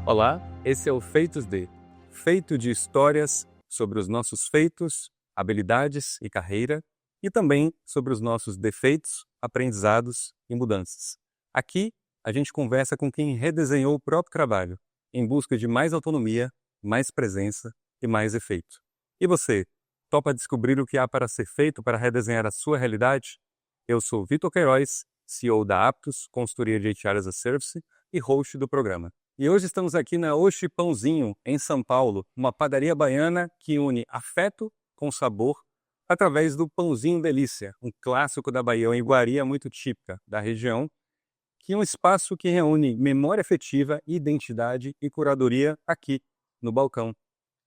Olá, esse é o Feitos de, feito de histórias sobre os nossos feitos, habilidades e carreira, e também sobre os nossos defeitos, aprendizados e mudanças. Aqui, a gente conversa com quem redesenhou o próprio trabalho, em busca de mais autonomia, mais presença e mais efeito. E você, topa descobrir o que há para ser feito para redesenhar a sua realidade? Eu sou Vitor Queiroz, CEO da Aptos, consultoria de HR as a Service e host do programa. E hoje estamos aqui na Oxi Pãozinho, em São Paulo, uma padaria baiana que une afeto com sabor através do Pãozinho Delícia, um clássico da Bahia, uma iguaria muito típica da região, que é um espaço que reúne memória afetiva, identidade e curadoria aqui no balcão.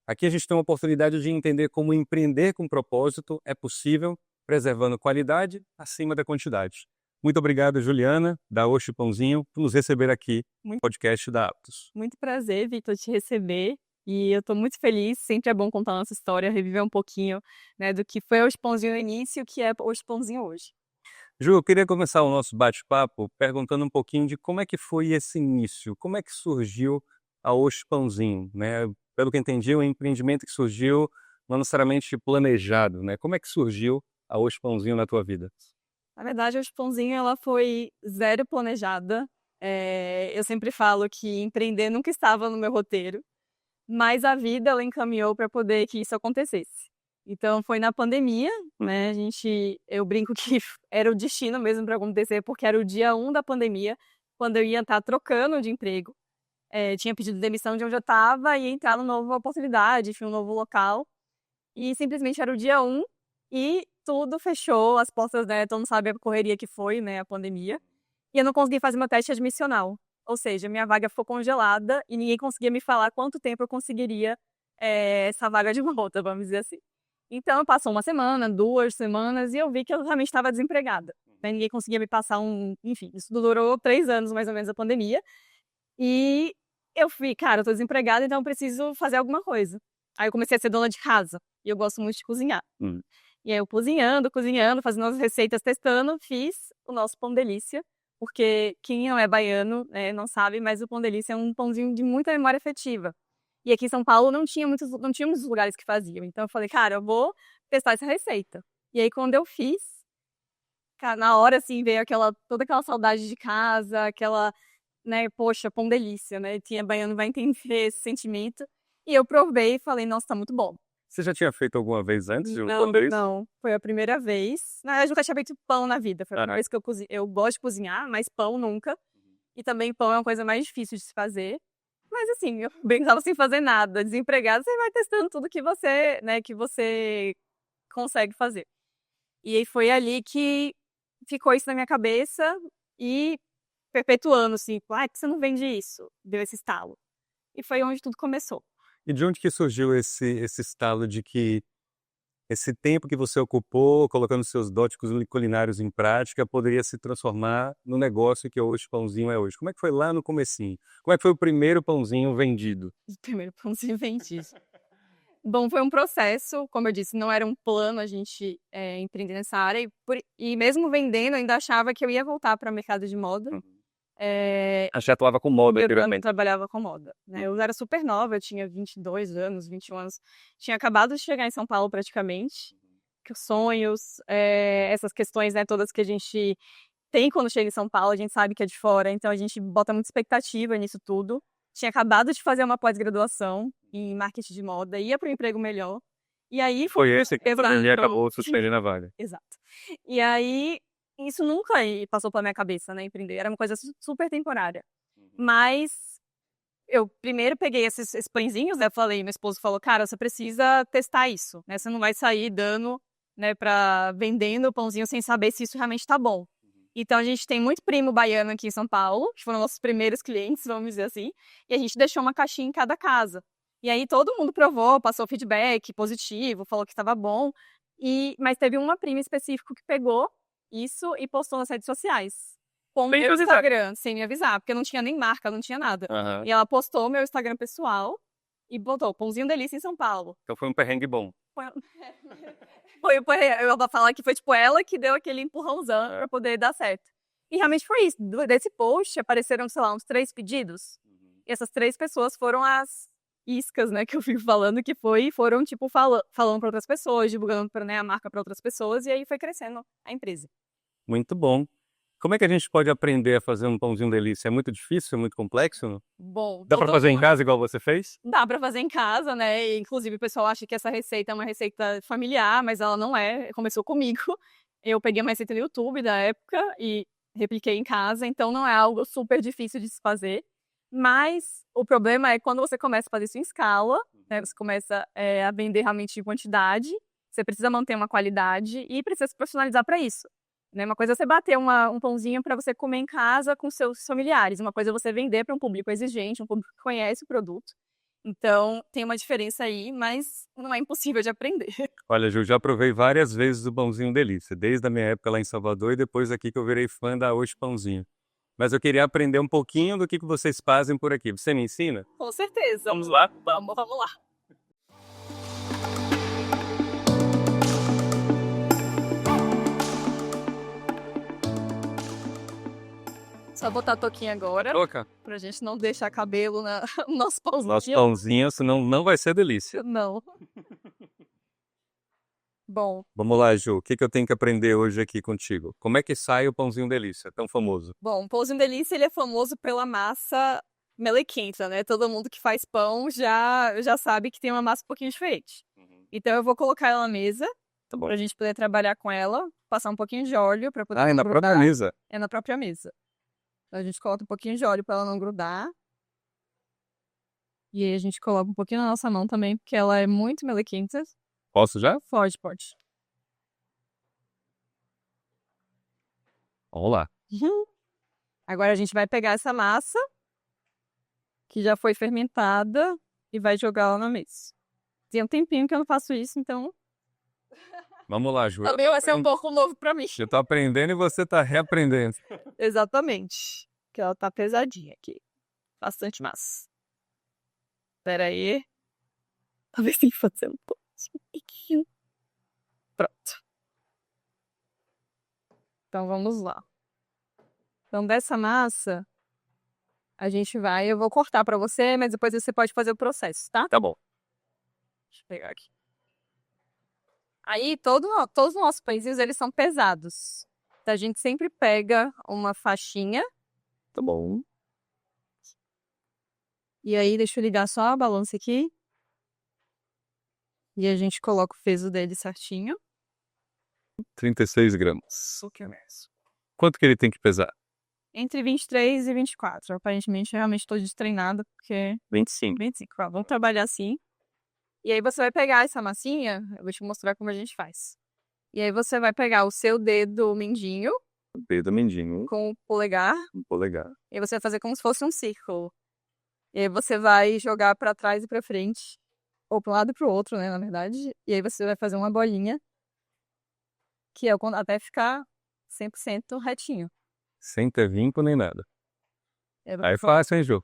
Aqui a gente tem uma oportunidade de entender como empreender com propósito é possível, preservando qualidade acima da quantidade. Muito obrigado, Juliana, da Oxi Pãozinho, por nos receber aqui no podcast da Aptos. Muito prazer, Vitor, te receber. E eu estou muito feliz, sempre é bom contar a nossa história, reviver um pouquinho, né, do que foi Oxi Pãozinho no início e o que é Oxi Pãozinho hoje. Ju, eu queria começar o nosso bate-papo perguntando um pouquinho de como é que foi esse início, como é que surgiu a Oxi Pãozinho, né? Pelo que entendi, um empreendimento que surgiu não necessariamente planejado, né? Como é que surgiu a Oxi Pãozinho na tua vida? Na verdade, a Oxi Pãozinho, ela foi zero planejada. Eu sempre falo que empreender nunca estava no meu roteiro, mas a vida, ela encaminhou para poder que isso acontecesse. Então, foi na pandemia, né? Eu brinco que era o destino mesmo para acontecer, porque era o dia 1 da pandemia, quando eu ia estar trocando de emprego. Tinha pedido demissão de onde eu estava e ia entrar numa nova oportunidade, enfim, um novo local. E simplesmente era o dia 1 e tudo fechou, as portas, né? Todo mundo sabe a correria que foi, né? A pandemia. E eu não consegui fazer meu teste admissional. Ou seja, minha vaga ficou congelada e ninguém conseguia me falar quanto tempo eu conseguiria essa vaga de volta, vamos dizer assim. Então, passou uma semana, 2 semanas, e eu vi que eu realmente estava desempregada. Né? Ninguém conseguia me passar Enfim, isso durou 3 anos, mais ou menos, a pandemia. E eu fui, cara, eu tô desempregada, então eu preciso fazer alguma coisa. Aí eu comecei a ser dona de casa, e eu gosto muito de cozinhar. E aí eu cozinhando, fazendo as receitas, testando, fiz o nosso pão delícia, porque quem não é baiano, né, não sabe, mas o pão delícia é um pãozinho de muita memória afetiva. E aqui em São Paulo não tinha muitos lugares que faziam. Então eu falei, cara, eu vou testar essa receita. E aí quando eu fiz, cara, na hora assim veio toda aquela saudade de casa, aquela, né, poxa, pão delícia, né? Tinha baiano vai entender esse sentimento. E eu provei e falei, nossa, tá muito bom. Você já tinha feito alguma vez antes de um Não, pão desse? não. Foi a primeira vez. Na verdade, eu nunca tinha feito pão na vida. Foi a primeira vez que eu gosto de cozinhar, mas pão nunca. E também pão é uma coisa mais difícil de se fazer. Mas assim, eu brincava sem fazer nada. Desempregado, você vai testando tudo que você, né, que você consegue fazer. E aí foi ali que ficou isso na minha cabeça e perpetuando, assim, por que você não vende isso? Deu esse estalo. E foi onde tudo começou. E de onde que surgiu esse estalo de que esse tempo que você ocupou colocando seus dotes culinários em prática poderia se transformar no negócio que hoje o Pãozinho é hoje? Como é que foi lá no comecinho? Como é que foi o primeiro pãozinho vendido? O primeiro pãozinho vendido. Bom, foi um processo, como eu disse, não era um plano a gente empreender nessa área. E mesmo vendendo, eu ainda achava que eu ia voltar para o mercado de moda. Já atuava com moda Eu anteriormente. trabalhava com moda, né? Eu era super nova, eu tinha 22 anos, 21 anos. Tinha acabado de chegar em São Paulo praticamente. Que os sonhos, essas questões, né, todas que a gente tem quando chega em São Paulo, a gente sabe que é de fora, então a gente bota muita expectativa nisso tudo. Tinha acabado de fazer uma pós-graduação em marketing de moda, ia para um emprego melhor. E aí Foi esse que ele acabou Exato. suspendendo a vaga. Exato. E aí, isso nunca passou pela minha cabeça, né, empreender. Era uma coisa super temporária. Mas eu primeiro peguei esses pãezinhos, né, falei, meu esposo falou, cara, você precisa testar isso, né, você não vai sair dando, né, vendendo o pãozinho sem saber se isso realmente tá bom. Então a gente tem muito primo baiano aqui em São Paulo, que foram nossos primeiros clientes, vamos dizer assim, e a gente deixou uma caixinha em cada casa. E aí todo mundo provou, passou feedback positivo, falou que estava bom, mas teve uma prima específica que pegou isso e postou nas redes sociais. Com o meu Instagram, sem me avisar, porque não tinha nem marca, não tinha nada. E ela postou o meu Instagram pessoal e botou Pãozinho Delícia em São Paulo. Então foi um perrengue bom. Eu vou falar que foi tipo ela que deu aquele empurrãozão pra poder dar certo. E realmente foi isso. Desse post apareceram, sei lá, uns 3 pedidos. E essas 3 pessoas foram as iscas, né, que eu fico falando, que foram, tipo, falando para outras pessoas, divulgando pra, né, a marca para outras pessoas, e aí foi crescendo a empresa. Muito bom. Como é que a gente pode aprender a fazer um pãozinho delícia? É muito difícil? É muito complexo? Bom, Dá pra fazer em casa igual você fez? dá para fazer em casa, né? E, inclusive, o pessoal acha que essa receita é uma receita familiar, mas ela não é. Começou comigo. Eu peguei uma receita no YouTube da época e repliquei em casa, então não é algo super difícil de se fazer. Mas o problema é quando você começa a fazer isso em escala, né? Você começa a vender realmente em quantidade, você precisa manter uma qualidade e precisa se profissionalizar para isso. Né? Uma coisa é você bater um pãozinho para você comer em casa com seus familiares, uma coisa é você vender para um público exigente, um público que conhece o produto. Então, tem uma diferença aí, mas não é impossível de aprender. Olha, Ju, já provei várias vezes o pãozinho delícia, desde a minha época lá em Salvador e depois aqui que eu virei fã da Hoje Pãozinho. Mas eu queria aprender um pouquinho do que vocês fazem por aqui. Você me ensina? Com certeza. Vamos lá? Vamos lá. Só botar a touquinha agora, Toca. pra gente não deixar cabelo no nosso pãozinho. Nosso pãozinho, senão não vai ser delícia. Não. Bom, Vamos lá, Ju. O que eu tenho que aprender hoje aqui contigo? Como é que sai o pãozinho delícia, tão famoso? o pãozinho delícia, ele é famoso pela massa melequenta, né? Todo mundo que faz pão já sabe que tem uma massa um pouquinho diferente. Então eu vou colocar ela na mesa, Tá bom. pra gente poder trabalhar com ela, passar um pouquinho de óleo pra poder Ah, é na própria mesa. É na própria mesa. Então a gente coloca um pouquinho de óleo pra ela não grudar. E aí a gente coloca um pouquinho na nossa mão também, porque ela é muito melequenta. Posso já? Pode. Vamos lá. Agora a gente vai pegar essa massa, que já foi fermentada, e vai jogar ela na mesa. Tem um tempinho que eu não faço isso, então Vamos lá, Ju. também vai ser um pouco novo pra mim. Eu tô aprendendo e você tá reaprendendo. Exatamente. Que ela tá pesadinha aqui. Bastante massa. Pera aí. Talvez tenha que fazer um pouquinho. Pronto. Então vamos lá. Então dessa massa, eu vou cortar pra você, mas depois você pode fazer o processo, tá? Tá bom. Deixa eu pegar aqui. Aí todos os nossos pãezinhos, eles são pesados. Então a gente sempre pega uma faixinha. Tá bom. E aí, deixa eu ligar só a balança aqui. E a gente coloca o peso dele certinho. 36 gramas. O que é mesmo? Quanto que ele tem que pesar? Entre 23 e 24. Aparentemente, eu realmente estou destreinada, porque 25. 25. Ó, vamos trabalhar assim. E aí você vai pegar essa massinha, eu vou te mostrar como a gente faz. E aí você vai pegar o seu dedo mindinho Dedo mindinho. com o polegar. Um polegar. E aí você vai fazer como se fosse um círculo. E aí você vai jogar pra trás e pra frente. Ou pra um lado e pro outro, né, na verdade. E aí você vai fazer uma bolinha. Que é até ficar 100% retinho. Sem ter vinco nem nada. Aí é fácil, hein, Ju?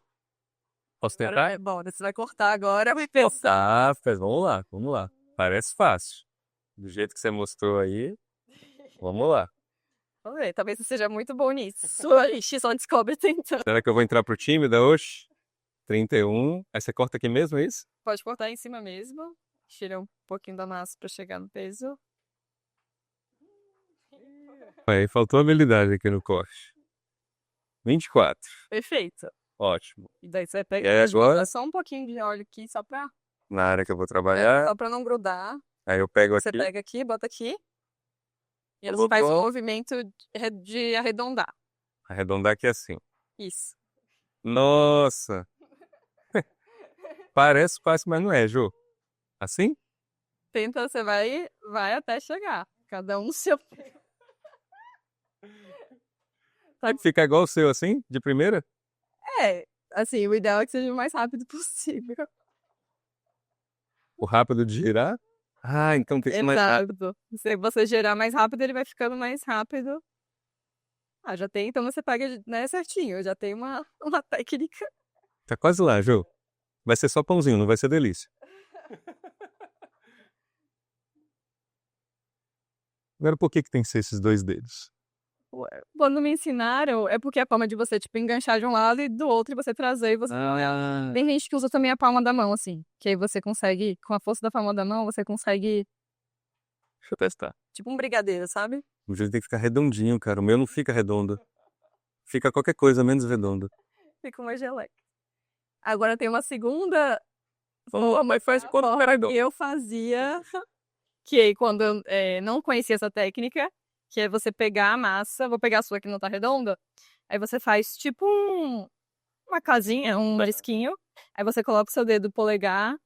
Posso tentar? Bom, você vai cortar agora, vai pensar. Tá, vamos lá. Parece fácil. Do jeito que você mostrou aí, vamos lá. Vamos ver, talvez você seja muito bom nisso. A gente só descobre tentando. Será que eu vou entrar pro time da Osh? 31. Aí você corta aqui mesmo, é isso? Pode cortar em cima mesmo. Tira um pouquinho da massa pra chegar no peso. Aí faltou habilidade aqui no corte. 24. Perfeito. Ótimo. E daí você vai E pegar aí agora, só um pouquinho de óleo aqui, só pra na área que eu vou trabalhar, só pra não grudar. aí eu pego Você aqui. pega aqui, bota aqui. E Botou. você faz um movimento de arredondar. Arredondar aqui assim. Isso. Nossa! Parece fácil, mas não é, Ju. Assim? Tenta, você vai até chegar. Cada um no seu tempo. Sabe ficar igual o seu assim, de primeira? É, assim, o ideal é que seja o mais rápido possível. O rápido de girar? Ah, então tem que ser mais rápido. Exato. Se você gerar mais rápido, ele vai ficando mais rápido. Ah, já tem, então você pega, né, certinho. Já tem uma técnica. Tá quase lá, Ju. Vai ser só pãozinho, não vai ser delícia. Agora por que tem que ser esses 2 dedos? Quando me ensinaram, é porque a forma de você, tipo, enganchar de um lado e do outro e você trazer e você... Tem gente que usa também a palma da mão, assim. Que aí você consegue, com a força da palma da mão, você consegue, Deixa eu testar. tipo um brigadeiro, sabe? O jeito tem que ficar redondinho, cara. O meu não fica redondo. Fica qualquer coisa menos redondo. Fica uma geleca. Agora tem uma segunda Mas faz quando forma fica redondo. que eu fazia, que aí quando eu não conhecia essa técnica, que é você pegar a massa, vou pegar a sua que não tá redonda, aí você faz tipo uma casinha, um risquinho, aí você coloca o seu dedo polegar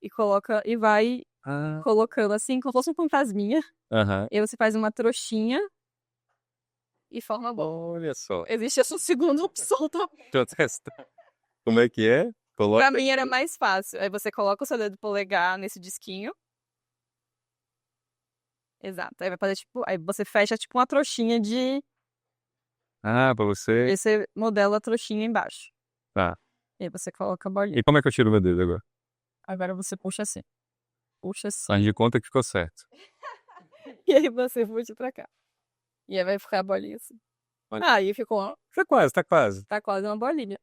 e coloca e vai Ah, colocando assim, como se fosse um fantasminha, aham. e aí você faz uma trouxinha e forma a bola. Olha só. Existe essa segunda opção também. Deixa eu testar. Como é que é? Coloca. Pra mim era mais fácil. Aí você coloca o seu dedo polegar nesse disquinho. Exato. Aí vai fazer tipo. Aí você fecha tipo uma trouxinha de. Ah, pra você. Aí você modela a trouxinha embaixo. Tá. E aí você coloca a bolinha. E como é que eu tiro meu dedo agora? Agora você puxa assim. Puxa assim. Faz de conta que ficou certo. E aí você puxa pra cá. E aí vai ficar a bolinha assim. Olha. Aí ficou. Tá quase, tá quase. Tá quase uma bolinha.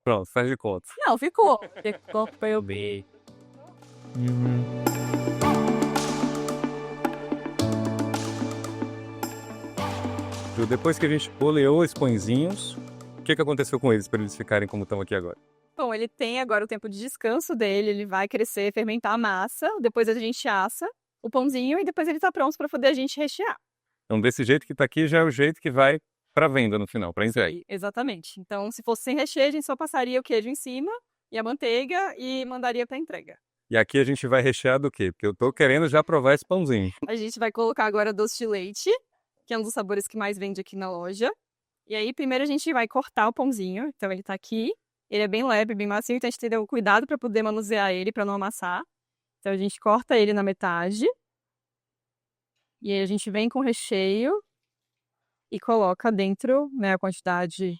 Pronto, faz de conta. Não, ficou. Ficou pra eu ver. Depois que a gente poleou os pãezinhos, o que aconteceu com eles para eles ficarem como estão aqui agora? Bom, ele tem agora o tempo de descanso dele, ele vai crescer, fermentar a massa, depois a gente assa o pãozinho e depois ele tá pronto para poder a gente rechear. Então, desse jeito que tá aqui, já é o jeito que vai para venda no final, para entrega. Exatamente. Então, se fosse sem recheio, a gente só passaria o queijo em cima e a manteiga e mandaria para entrega. E aqui a gente vai rechear do quê? Porque eu tô querendo já provar esse pãozinho. A gente vai colocar agora doce de leite, que é um dos sabores que mais vende aqui na loja. E aí, primeiro a gente vai cortar o pãozinho. Então, ele tá aqui. Ele é bem leve, bem macio, então a gente tem que ter cuidado para poder manusear ele, para não amassar. Então, a gente corta ele na metade. E aí, a gente vem com o recheio e coloca dentro, né, a quantidade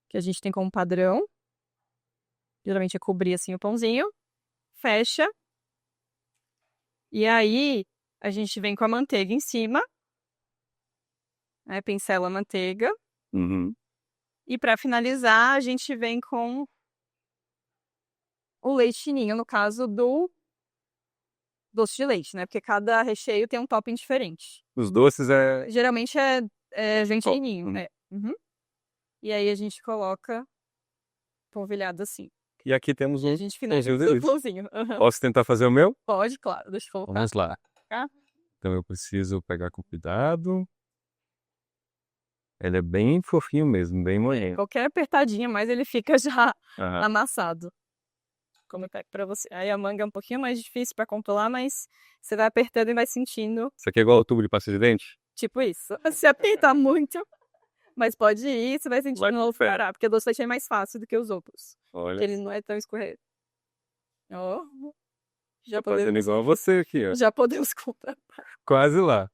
que a gente tem como padrão. Geralmente é cobrir assim o pãozinho. Fecha. E aí, a gente vem com a manteiga em cima. Né, pincela a manteiga. Uhum. E para finalizar, a gente vem com o leite ninho, no caso do doce de leite, né? Porque cada recheio tem um topping diferente. Os doces é... Geralmente é gentilha ninho, Uhum. né? Uhum. E aí a gente coloca polvilhado assim. E aqui temos E a um gente pãozinho finaliza o deles. pãozinho. Uhum. Posso tentar fazer o meu? Pode, claro. Deixa eu colocar. Vamos lá. Tá? Então eu preciso pegar com cuidado. Ele é bem fofinho mesmo, bem molinho. Qualquer apertadinha, mas ele fica já Aham. amassado. Como eu pego pra você. Aí a manga é um pouquinho mais difícil pra controlar, mas você vai apertando e vai sentindo. Isso aqui é igual ao tubo de pasta de dente? Tipo isso. Se apertar muito, mas pode ir, você vai sentindo Vai no com fé. parar, porque o doce de leite é mais fácil do que os outros. Porque Olha, ele não é tão escorregadio. Ó, já tô fazendo podemos, igual a você aqui, ó. já podemos comprar. Quase lá.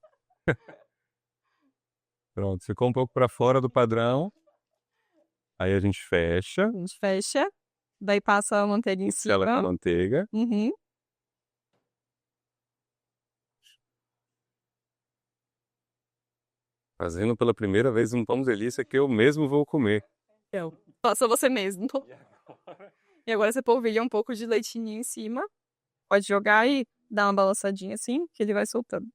Pronto, ficou um pouco para fora do padrão. Aí a gente fecha, A gente fecha, daí passa a manteiga em pincela com cima. manteiga. Uhum. Fazendo pela primeira vez um pão delícia que eu mesmo vou comer. Faça você mesmo. E agora você polvilha um pouco de leitinho em cima. Pode jogar e dar uma balançadinha assim, que ele vai soltando.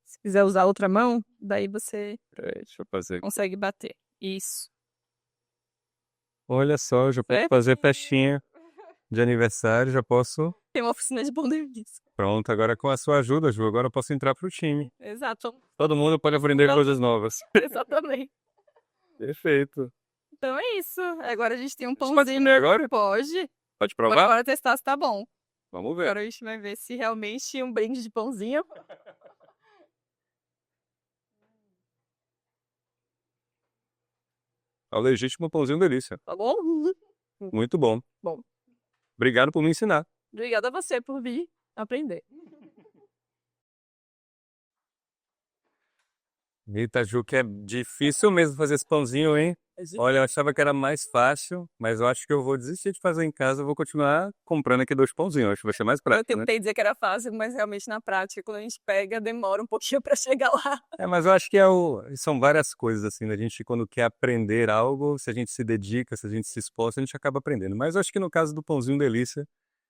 Se quiser usar outra mão, daí você Peraí, deixa eu fazer. consegue bater. Isso. Olha só, eu já posso fazer festinha de aniversário, já posso. Tem uma oficina de bom serviço. Pronto, agora com a sua ajuda, Ju, agora eu posso entrar pro time. Exato. Todo mundo pode aprender coisas novas. Exatamente. Perfeito. Então é isso. Agora a gente tem um Você pode pãozinho. comer agora? Pode. Pode Pode provar? agora testar se tá bom. Vamos ver. Agora a gente vai ver se realmente um brinde de pãozinho. É o legítimo pãozinho delícia. Tá bom? Muito bom. Bom. Obrigado por me ensinar. Obrigada a você por vir aprender. Eita, Ju, que é difícil mesmo fazer esse pãozinho, hein? Olha, eu achava que era mais fácil, mas eu acho que eu vou desistir de fazer em casa, eu vou continuar comprando aqui 2 pãozinhos, acho que vai ser mais Eu prático, né? tentei dizer que era fácil, mas realmente na prática, quando a gente pega, demora um pouquinho para chegar lá. É, mas eu acho que são várias coisas, assim, né? A gente quando quer aprender algo, se a gente se dedica, se a gente se esforça, a gente acaba aprendendo. Mas eu acho que no caso do pãozinho delícia,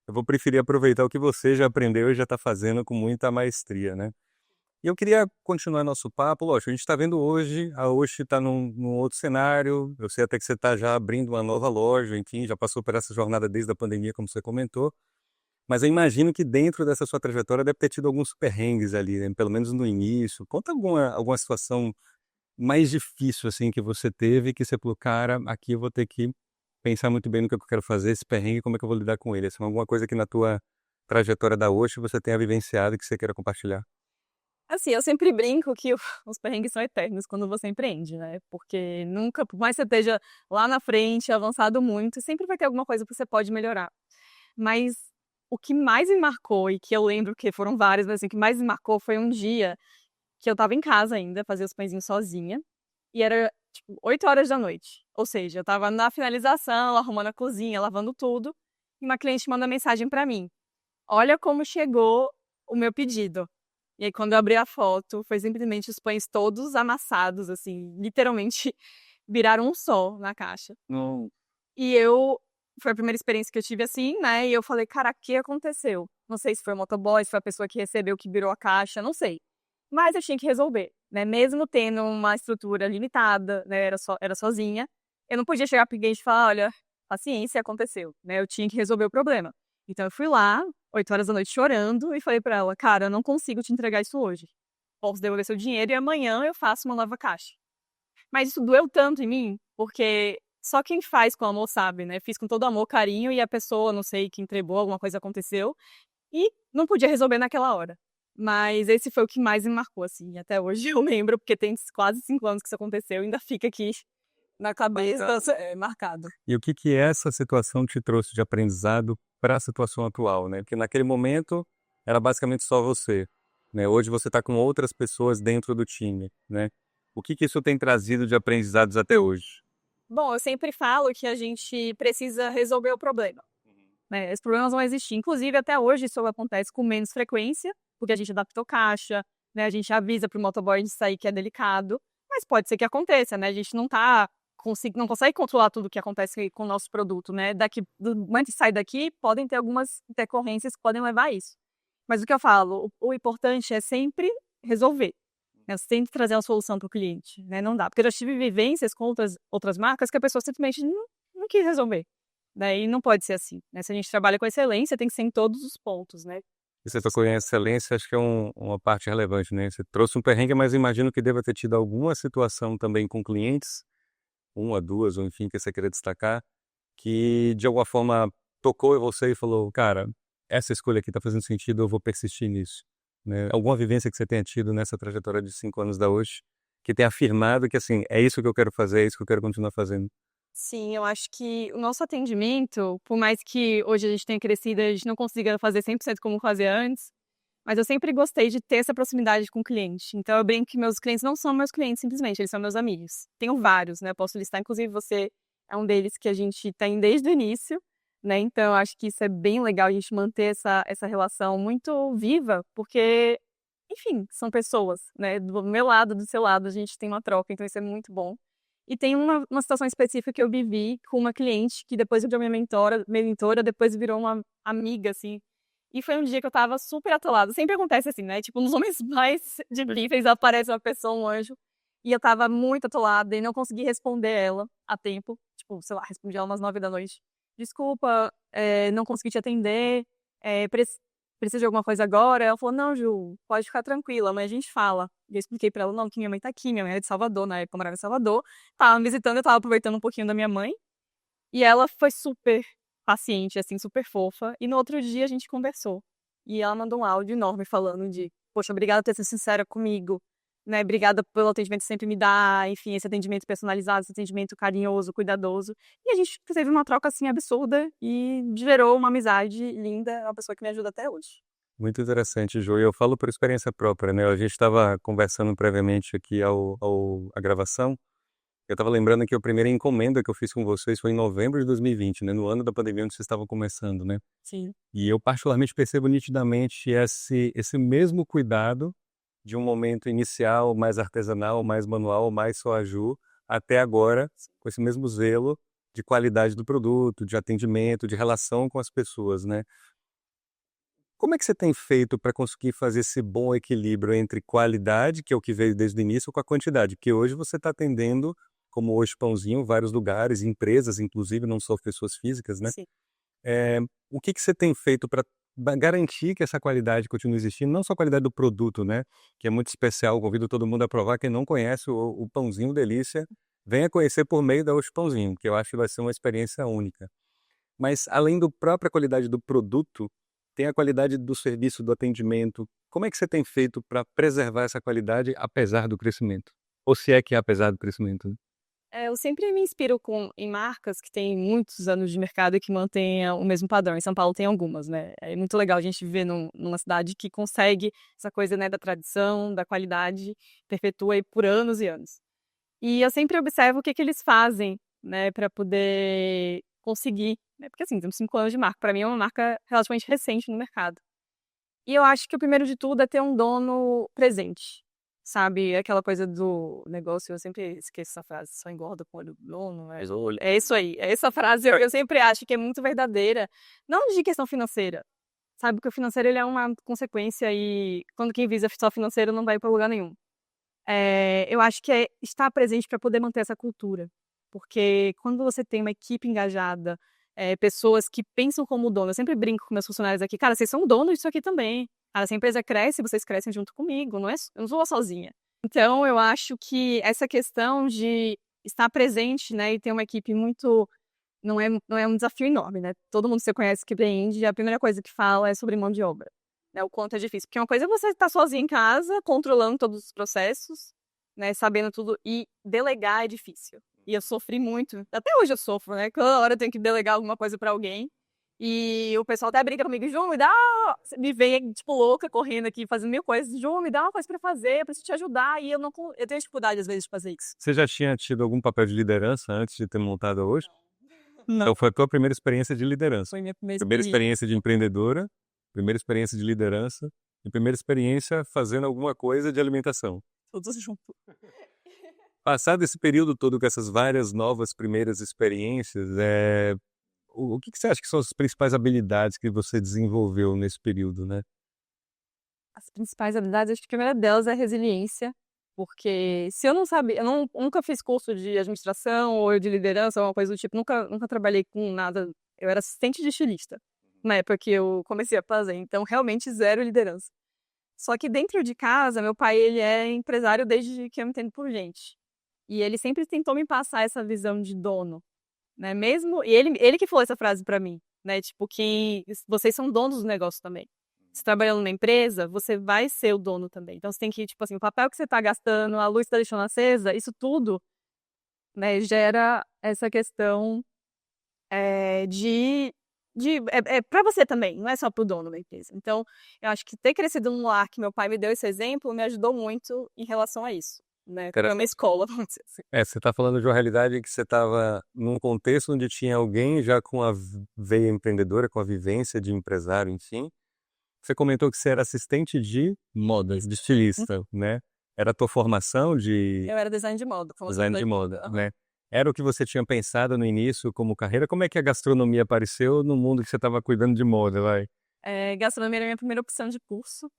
eu vou preferir aproveitar o que você já aprendeu e já está fazendo com muita maestria, né? E eu queria continuar nosso papo, lógico, a gente está vendo hoje, a Oshi está num outro cenário, eu sei até que você está já abrindo uma nova loja, enfim, já passou por essa jornada desde a pandemia, como você comentou, mas eu imagino que dentro dessa sua trajetória deve ter tido alguns perrengues ali, né? Pelo menos no início. Conta alguma situação mais difícil, assim, que você teve, que você falou, cara, aqui eu vou ter que pensar muito bem no que eu quero fazer, esse perrengue, como é que eu vou lidar com ele? Assim, alguma coisa que na tua trajetória da Oshi você tenha vivenciado e que você queira compartilhar? Assim, eu sempre brinco que os perrengues são eternos quando você empreende, né? Porque nunca, por mais que você esteja lá na frente, avançado muito, sempre vai ter alguma coisa que você pode melhorar. Mas o que mais me marcou, e que eu lembro que foram vários, mas assim, o que mais me marcou foi um dia que eu estava em casa ainda, fazia os pãezinhos sozinha, e era, tipo, 8 horas da noite. Ou seja, eu estava na finalização, arrumando a cozinha, lavando tudo, e uma cliente manda mensagem para mim: "Olha como chegou o meu pedido". E aí, quando eu abri a foto, foi simplesmente os pães todos amassados, assim, literalmente viraram um só na caixa. Não. E eu foi a primeira experiência que eu tive assim, né, e eu falei: "Cara, o que aconteceu?". Não sei se foi o motoboy, se foi a pessoa que recebeu que virou a caixa, não sei. Mas eu tinha que resolver, né, mesmo tendo uma estrutura limitada, né, era sozinha, eu não podia chegar para o cliente e falar: "Olha, paciência, aconteceu", né, eu tinha que resolver o problema. Então eu fui lá, 8 horas da noite chorando e falei pra ela: "Cara, eu não consigo te entregar isso hoje. Posso devolver seu dinheiro e amanhã eu faço uma nova caixa". Mas isso doeu tanto em mim, porque só quem faz com amor sabe, né, fiz com todo amor, carinho e a pessoa, não sei, que entregou, alguma coisa aconteceu e não podia resolver naquela hora. Mas esse foi o que mais me marcou, assim, até hoje eu lembro, porque tem quase 5 anos que isso aconteceu e ainda fica aqui na cabeça, marcado. E o que que essa situação te trouxe de aprendizado para a situação atual, né? Porque naquele momento era basicamente só você, né? Hoje você está com outras pessoas dentro do time, né? O que que isso tem trazido de aprendizados até hoje? Bom, eu sempre falo que a gente precisa resolver o problema, né, os problemas vão existir, inclusive até hoje isso acontece com menos frequência, porque a gente adaptou caixa, né, a gente avisa para o motoboy de sair que é delicado, mas pode ser que aconteça, né, a gente não consegue controlar tudo o que acontece com o nosso produto, né, do momento que sai daqui, podem ter algumas intercorrências que podem levar a isso. Mas o que eu falo, o importante é sempre resolver, né, você tem que trazer uma solução para o cliente, né, não dá, porque eu já tive vivências com outras marcas que a pessoa simplesmente não quis resolver. Daí não pode ser assim, né, se a gente trabalha com excelência, tem que ser em todos os pontos, né. E você tocou em excelência, acho que é uma parte relevante, né? Você trouxe um perrengue, mas imagino que deva ter tido alguma situação também com clientes, uma, duas, ou enfim, que você queria destacar, que de alguma forma tocou em você e falou, cara, essa escolha aqui está fazendo sentido, eu vou persistir nisso, né? Alguma vivência que você tenha tido nessa trajetória de 5 anos da hoje, que tenha afirmado que assim, é isso que eu quero fazer, é isso que eu quero continuar fazendo. Sim, eu acho que o nosso atendimento, por mais que hoje a gente tenha crescido, a gente não consiga fazer 100% como fazia antes, mas eu sempre gostei de ter essa proximidade com o cliente. Então eu brinco que meus clientes não são meus clientes simplesmente, eles são meus amigos. Tenho vários, né, posso listar, inclusive você é um deles que a gente tem desde o início, né, então eu acho que isso é bem legal a gente manter essa relação muito viva, porque, enfim, são pessoas, né, do meu lado, do seu lado, a gente tem uma troca, então isso é muito bom. E tem uma situação específica que eu vivi com uma cliente que depois virou minha mentora, depois virou uma amiga, assim. E foi um dia que eu estava super atolada. Sempre acontece assim, né, tipo, nos momentos mais difíceis aparece uma pessoa, um anjo, e eu estava muito atolada e não consegui responder ela a tempo. Tipo, sei lá, respondi ela umas 9 da noite. "Desculpa, não consegui te atender, precisa de alguma coisa agora?" Ela falou: "Não, Ju, pode ficar tranquila, amanhã a gente fala". E eu expliquei pra ela: "Não, que minha mãe tá aqui, minha mãe é de Salvador", na época eu morava em Salvador, estava me visitando, eu estava aproveitando um pouquinho da minha mãe, e ela foi super paciente, assim, super fofa, e no outro dia a gente conversou. E ela mandou um áudio enorme falando de: "Poxa, obrigada por ter sido sincera comigo, né, obrigada pelo atendimento que sempre me dá", enfim, esse atendimento personalizado, esse atendimento carinhoso, cuidadoso. E a gente teve uma troca, assim, absurda e gerou uma amizade linda, é uma pessoa que me ajuda até hoje. Muito interessante, Jô. E eu falo por experiência própria, né? A gente estava conversando previamente aqui à gravação. Eu estava lembrando que a primeira encomenda que eu fiz com vocês foi em novembro de 2020, né? No ano da pandemia onde vocês estavam começando, né? Sim. E eu particularmente percebo nitidamente esse mesmo cuidado de um momento inicial mais artesanal, mais manual, mais só a Ju, até agora, com esse mesmo zelo de qualidade do produto, de atendimento, de relação com as pessoas, né? Como é que você tem feito para conseguir fazer esse bom equilíbrio entre qualidade, que é o que veio desde o início, com a quantidade? Porque hoje você está atendendo, como hoje Pãozinho, vários lugares, empresas, inclusive, não só pessoas físicas, né? Sim. O que você tem feito para garantir que essa qualidade continue existindo? Não só a qualidade do produto, né? Que é muito especial, convido todo mundo a provar. Quem não conhece o Pãozinho Delícia, venha conhecer por meio da Hoje Pãozinho, que eu acho que vai ser uma experiência única. Mas além da própria qualidade do produto, tem a qualidade do serviço, do atendimento. Como é que você tem feito para preservar essa qualidade apesar do crescimento? Ou se é que é apesar do crescimento, né? Eu sempre me inspiro em marcas que têm muitos anos de mercado e que mantêm o mesmo padrão. Em São Paulo tem algumas, né? É muito legal a gente viver numa cidade que consegue essa coisa, né, da tradição, da qualidade, perpetua aí por anos e anos. E eu sempre observo o que eles fazem, né, para poder conseguir, né? Porque assim, temos 5 anos de marca. Para mim é uma marca relativamente recente no mercado. E eu acho que o primeiro de tudo é ter um dono presente, sabe? Aquela coisa do negócio, eu sempre esqueço essa frase, só engorda com o olho do dono, mas o olho. É isso aí, é essa frase, eu sempre acho que é muito verdadeira. Não de questão financeira, sabe? Porque o financeiro ele é uma consequência e quando quem visa só financeiro não vai para lugar nenhum. Eu acho que é estar presente para poder manter essa cultura. Porque quando você tem uma equipe engajada, pessoas que pensam como dono, eu sempre brinco com meus funcionários aqui, cara, vocês são donos disso aqui também. Cara, se a empresa cresce, vocês crescem junto comigo, eu não sou sozinha. Então, eu acho que essa questão de estar presente, né, e ter uma equipe muito. Não é um desafio enorme, né? Todo mundo que você conhece que empreende, a primeira coisa que fala é sobre mão de obra, né? O quanto é difícil. Porque uma coisa é você estar sozinho em casa, controlando todos os processos, né? Sabendo tudo. E delegar é difícil. E eu sofri muito. Até hoje eu sofro, né? Toda hora eu tenho que delegar alguma coisa pra alguém. E o pessoal até brinca comigo, Ju, me dá. Me vem, tipo, louca, correndo aqui, fazendo mil coisas. Ju, me dá uma coisa pra fazer, eu preciso te ajudar. E eu tenho dificuldade, às vezes, de fazer isso. Você já tinha tido algum papel de liderança antes de ter montado a Hoje? Não. Então foi a tua primeira experiência de liderança. Foi minha primeira Primeira experiência. experiência de empreendedora, primeira experiência de liderança e primeira experiência fazendo alguma coisa de alimentação. Todos juntos. Passado esse período todo com essas várias novas primeiras experiências, o que você acha que são as principais habilidades que você desenvolveu nesse período, né? As principais habilidades, acho que a primeira delas é a resiliência, porque se eu não sabia, nunca fiz curso de administração ou de liderança, alguma coisa do tipo, nunca trabalhei com nada, eu era assistente de estilista, na época que eu comecei a fazer, então realmente zero liderança. Só que dentro de casa, meu pai, ele é empresário desde que eu me entendo por gente, e ele sempre tentou me passar essa visão de dono, né, mesmo, e ele que falou essa frase pra mim, né, tipo, que vocês são donos do negócio também. Se trabalhando numa empresa, você vai ser o dono também. Então você tem que, tipo assim, o papel que você está gastando, a luz que está deixando acesa, isso tudo, né, gera essa questão de para você também, não é só para o dono da empresa. Então, eu acho que ter crescido num lar que meu pai me deu esse exemplo me ajudou muito em relação a isso, né? Foi uma escola, vamos dizer assim. Você está falando de uma realidade em que você estava num contexto onde tinha alguém já com a veia empreendedora, com a vivência de empresário, enfim. Você comentou que você era assistente de moda, de estilista, né? Era a tua formação de Eu era design de moda. design de moda, né? Era o que você tinha pensado no início como carreira? Como é que a gastronomia apareceu no mundo que você estava cuidando de moda, vai? Gastronomia era a minha primeira opção de curso.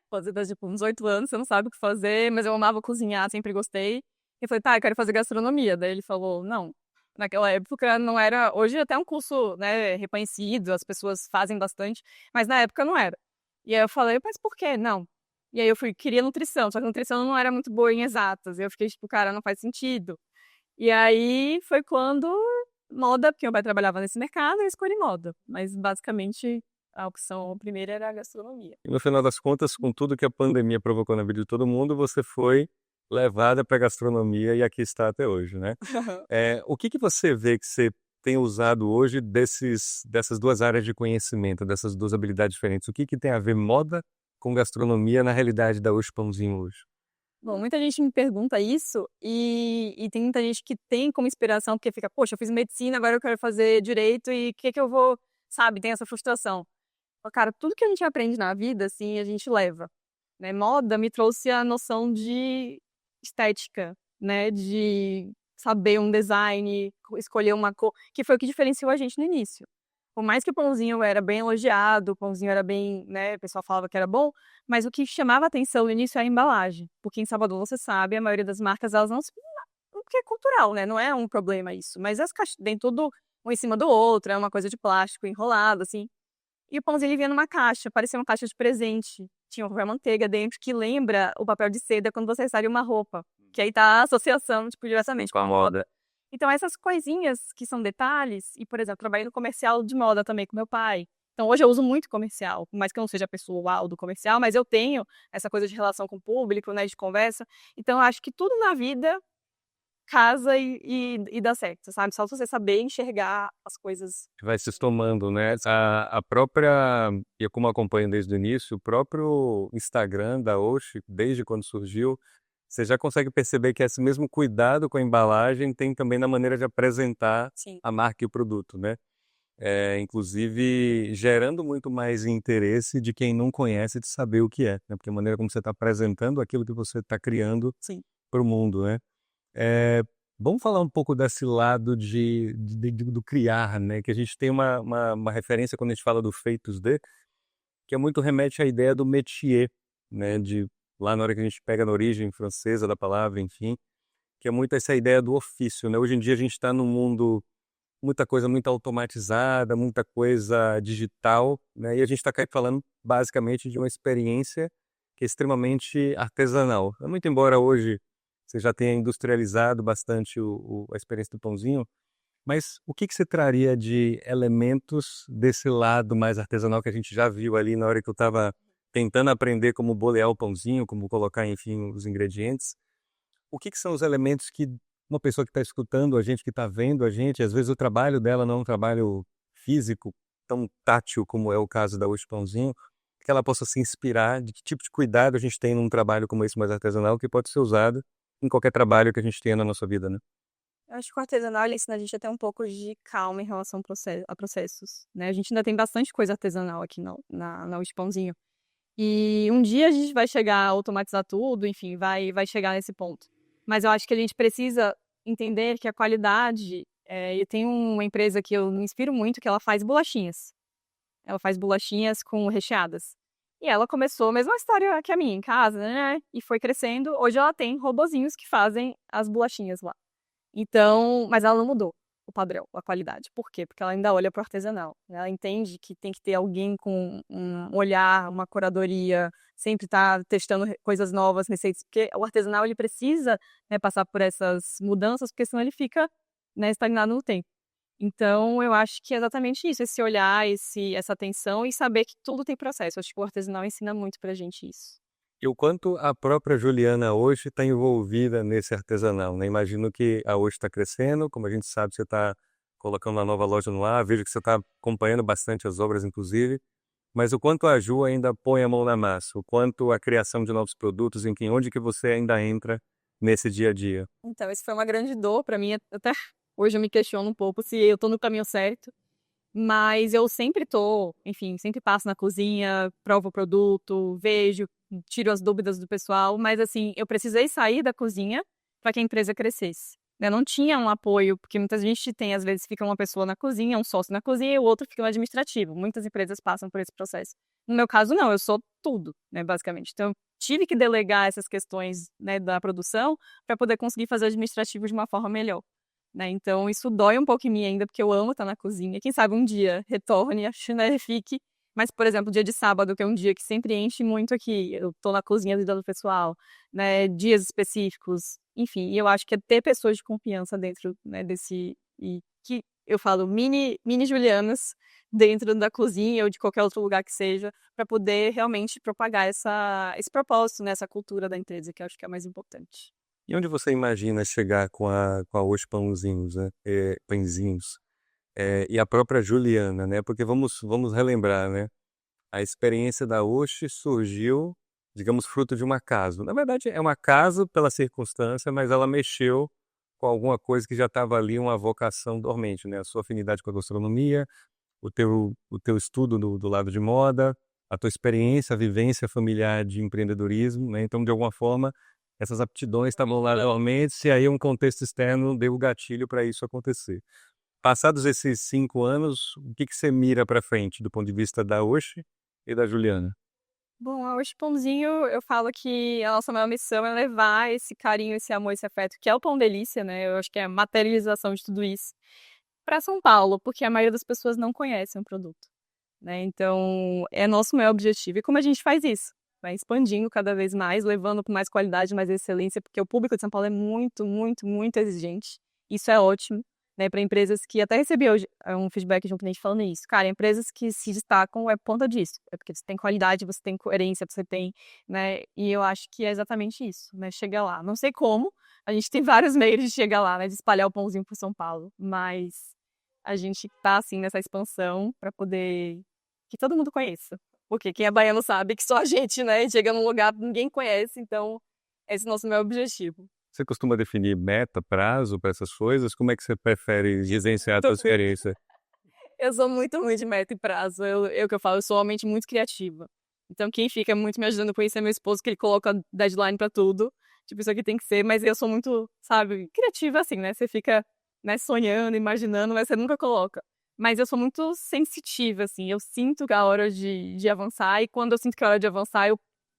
Fazer tipo, uns 8 anos, você não sabe o que fazer, mas eu amava cozinhar, sempre gostei. E falei, tá, eu quero fazer gastronomia. Daí ele falou, não. Naquela época não era. Hoje até é um curso, né, reconhecido, as pessoas fazem bastante, mas na época não era. E aí eu falei, mas por quê? Não. E aí queria nutrição, só que nutrição não era muito boa em exatas. E eu fiquei tipo, cara, não faz sentido. E aí foi quando moda, porque meu pai trabalhava nesse mercado, eu escolhi moda. Mas basicamente a opção primeira era a gastronomia. E no final das contas, com tudo que a pandemia provocou na vida de todo mundo, você foi levada para a gastronomia e aqui está até hoje, né? O que você vê que você tem usado hoje dessas duas áreas de conhecimento, dessas duas habilidades diferentes? O que tem a ver moda com gastronomia na realidade da Oxe Pãozinho hoje? Bom, muita gente me pergunta isso e tem muita gente que tem como inspiração, porque fica, poxa, eu fiz medicina, agora eu quero fazer direito e o que eu vou, sabe, tem essa frustração. Cara, tudo que a gente aprende na vida, assim, a gente leva, né? Moda me trouxe a noção de estética, né? De saber um design, escolher uma cor, que foi o que diferenciou a gente no início. Por mais que o pãozinho era bem elogiado, o pãozinho era bem, né, o pessoal falava que era bom, mas o que chamava atenção no início era a embalagem. Porque em Salvador, você sabe, a maioria das marcas, elas não se... Porque é cultural, né? Não é um problema isso. Mas as caixas, vem tudo um em cima do outro, é uma coisa de plástico enrolado, assim. E o pãozinho ele vinha numa caixa, parecia uma caixa de presente. Tinha um papel manteiga dentro que lembra o papel de seda quando você recebe uma roupa. Que aí tá a associação, tipo, diretamente com a moda. Então essas coisinhas que são detalhes, e por exemplo, trabalhei no comercial de moda também com meu pai. Então hoje eu uso muito comercial, por mais que eu não seja a pessoa uau do comercial, mas eu tenho essa coisa de relação com o público, né, de conversa. Então eu acho que tudo na vida casa e dá certo, sabe? Só você saber enxergar as coisas. Vai se estomando, né? A própria, e eu como acompanho desde o início, o próprio Instagram da Oshi, desde quando surgiu, você já consegue perceber que esse mesmo cuidado com a embalagem tem também na maneira de apresentar Sim. a marca e o produto, né? Inclusive gerando muito mais interesse de quem não conhece de saber o que é, né? Porque a maneira como você está apresentando aquilo que você está criando para o mundo, né? Vamos falar um pouco desse lado do criar, né? Que a gente tem uma referência quando a gente fala do feitos de, que é muito remete à ideia do métier, né? Lá na hora que a gente pega na origem francesa da palavra, enfim, que é muito essa ideia do ofício, né? Hoje em dia a gente está num mundo, muita coisa muito automatizada, muita coisa digital, né? E a gente está falando basicamente de uma experiência que é extremamente artesanal. Muito embora hoje você já tenha industrializado bastante a experiência do pãozinho, mas o que você traria de elementos desse lado mais artesanal que a gente já viu ali na hora que eu estava tentando aprender como bolear o pãozinho, como colocar, enfim, os ingredientes? O que são os elementos que uma pessoa que está escutando a gente, que está vendo a gente, às vezes o trabalho dela não é um trabalho físico tão tátil como é o caso da Hoje Pãozinho, que ela possa se inspirar de que tipo de cuidado a gente tem num trabalho como esse mais artesanal que pode ser usado em qualquer trabalho que a gente tenha na nossa vida, né? Eu acho que o artesanal ele ensina a gente a ter um pouco de calma em relação a processos, né? A gente ainda tem bastante coisa artesanal aqui na Hoje Pãozinho. E um dia a gente vai chegar a automatizar tudo, enfim, vai chegar nesse ponto. Mas eu acho que a gente precisa entender que a qualidade. Eu tenho uma empresa que eu me inspiro muito, que ela faz bolachinhas. Ela faz bolachinhas com recheadas. E ela começou a mesma história que a minha, em casa, né? E foi crescendo. Hoje ela tem robozinhos que fazem as bolachinhas lá. Então, mas ela não mudou o padrão, a qualidade. Por quê? Porque ela ainda olha para o artesanal, né? Ela entende que tem que ter alguém com um olhar, uma curadoria, sempre estar testando coisas novas, receitas, porque o artesanal ele precisa, né, passar por essas mudanças, porque senão ele fica, né, estagnado no tempo. Então, eu acho que é exatamente isso, esse olhar, essa atenção e saber que tudo tem processo. Eu acho que o artesanal ensina muito pra gente isso. E o quanto a própria Juliana hoje está envolvida nesse artesanal, né? Imagino que a hoje está crescendo, como a gente sabe, você está colocando uma nova loja no ar, vejo que você está acompanhando bastante as obras, inclusive, mas o quanto a Ju ainda põe a mão na massa, o quanto a criação de novos produtos, em que onde que você ainda entra nesse dia a dia? Então, isso foi uma grande dor pra mim, até hoje eu me questiono um pouco se eu tô no caminho certo, mas eu sempre tô, enfim, sempre passo na cozinha, provo o produto, vejo, tiro as dúvidas do pessoal, mas assim, eu precisei sair da cozinha para que a empresa crescesse. Eu não tinha um apoio, porque muita gente tem, às vezes, fica uma pessoa na cozinha, um sócio na cozinha e o outro fica no administrativo. Muitas empresas passam por esse processo. No meu caso, não, eu sou tudo, né, basicamente. Então, eu tive que delegar essas questões, né, da produção para poder conseguir fazer o administrativo de uma forma melhor. Né? Então, isso dói um pouco em mim ainda, porque eu amo estar na cozinha. Quem sabe um dia retorne, né, fique. Mas, por exemplo, dia de sábado, que é um dia que sempre enche muito aqui, eu tô na cozinha ajudando o pessoal, né, dias específicos, enfim, e eu acho que é ter pessoas de confiança dentro, né, e que eu falo mini Julianas dentro da cozinha ou de qualquer outro lugar que seja, para poder realmente propagar esse propósito, né, essa cultura da empresa, que eu acho que é mais importante. E onde você imagina chegar com a Hoje Pãozinhos, né? Pãezinhos? e a própria Juliana, né? Porque vamos relembrar, né? A experiência da Oxe surgiu, digamos, fruto de um acaso. Na verdade, é um acaso pela circunstância, mas ela mexeu com alguma coisa que já estava ali, uma vocação dormente, né? A sua afinidade com a gastronomia, o teu estudo do lado de moda, a tua experiência, a vivência familiar de empreendedorismo, né? Então, de alguma forma, essas aptidões estavam lá realmente, e aí um contexto externo deu o gatilho para isso acontecer. Passados esses 5 anos, o que você mira para frente do ponto de vista da Oxe e da Juliana? Bom, a Hoje Pãozinho, eu falo que a nossa maior missão é levar esse carinho, esse amor, esse afeto, que é o Pão Delícia, né? Eu acho que é a materialização de tudo isso, para São Paulo, porque a maioria das pessoas não conhece o produto, né? Então, é nosso maior objetivo. E como a gente faz isso? Vai expandindo cada vez mais, levando com mais qualidade, mais excelência, porque o público de São Paulo é muito, muito, muito exigente. Isso é ótimo, né? Para empresas que até recebi hoje um feedback de um cliente falando isso. Cara, empresas que se destacam é por conta disso. É porque você tem qualidade, você tem coerência, você tem, né? E eu acho que é exatamente isso, né? Chega lá. Não sei como, a gente tem vários meios de chegar lá, né? De espalhar o pãozinho por São Paulo, mas a gente tá assim nessa expansão para poder que todo mundo conheça. Porque quem é baiano sabe que só a gente, né, chega num lugar que ninguém conhece, então esse é o nosso maior objetivo. Você costuma definir meta, prazo para essas coisas? Como é que você prefere vivenciar a tua experiência? Eu sou muito ruim de meta e prazo. Eu que eu falo, eu sou uma mente muito criativa. Então quem fica muito me ajudando com isso é meu esposo, que ele coloca deadline pra tudo. Tipo, isso aqui tem que ser, mas eu sou muito, sabe, criativa assim, né? Você fica, né, sonhando, imaginando, mas você nunca coloca. Mas eu sou muito sensitiva, assim. Eu sinto que é a hora de avançar, e quando eu sinto que é a hora de avançar,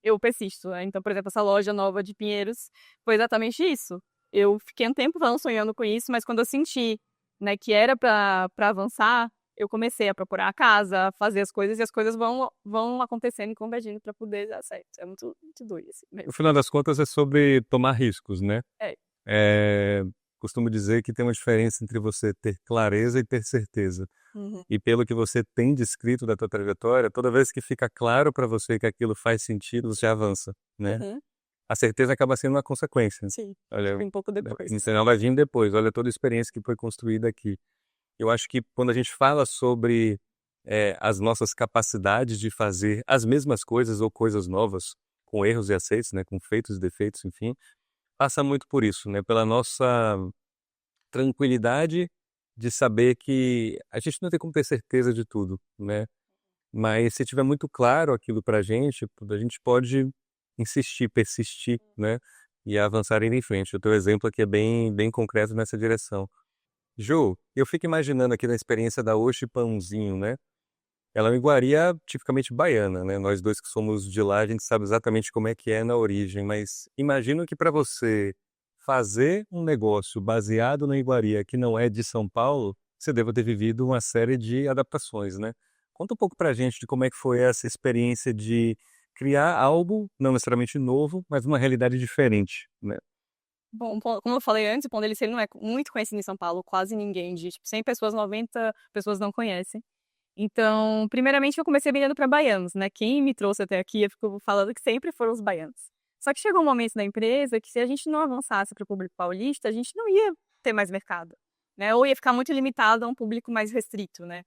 eu persisto, né? Então, por exemplo, essa loja nova de Pinheiros foi exatamente isso. Eu fiquei um tempo sonhando com isso, mas quando eu senti, né, que era para avançar, eu comecei a procurar a casa, a fazer as coisas, e as coisas vão acontecendo e convergindo para poder dar certo. É muito, muito doido assim No mesmo. final das contas, é sobre tomar riscos, né? É. É, costumo dizer que tem uma diferença entre você ter clareza e ter certeza. Uhum. E pelo que você tem descrito da tua trajetória, toda vez que fica claro para você que aquilo faz sentido, você avança, né? Uhum. A certeza acaba sendo uma consequência. Sim. Olha, Foi um pouco depois. no final vai vir depois. Olha toda a experiência que foi construída aqui. Eu acho que quando a gente fala sobre as nossas capacidades de fazer as mesmas coisas ou coisas novas, com erros e acertos, né, com feitos e defeitos, enfim, passa muito por isso, né, pela nossa tranquilidade de saber que a gente não tem como ter certeza de tudo, né, mas se tiver muito claro aquilo pra gente, a gente pode insistir, persistir, né, e avançar indo em frente. O teu exemplo aqui é bem, bem concreto nessa direção. Ju, eu fico imaginando aqui na experiência da Oxe Pãozinho, né? Ela é uma iguaria tipicamente baiana, né? Nós dois que somos de lá, a gente sabe exatamente como é que é na origem, mas imagino que para você fazer um negócio baseado na iguaria que não é de São Paulo, você deva ter vivido uma série de adaptações, né? Conta um pouco pra gente de como é que foi essa experiência de criar algo, não necessariamente novo, mas uma realidade diferente, né? Bom, como eu falei antes, o Pão Delícia ele não é muito conhecido em São Paulo, quase ninguém, de tipo 100 pessoas, 90 pessoas não conhecem. Então, primeiramente eu comecei vendendo para baianos, né? Quem me trouxe até aqui, eu fico falando que sempre foram os baianos. Só que chegou um momento na empresa que se a gente não avançasse para o público paulista, a gente não ia ter mais mercado, né? Ou ia ficar muito limitado a um público mais restrito, né?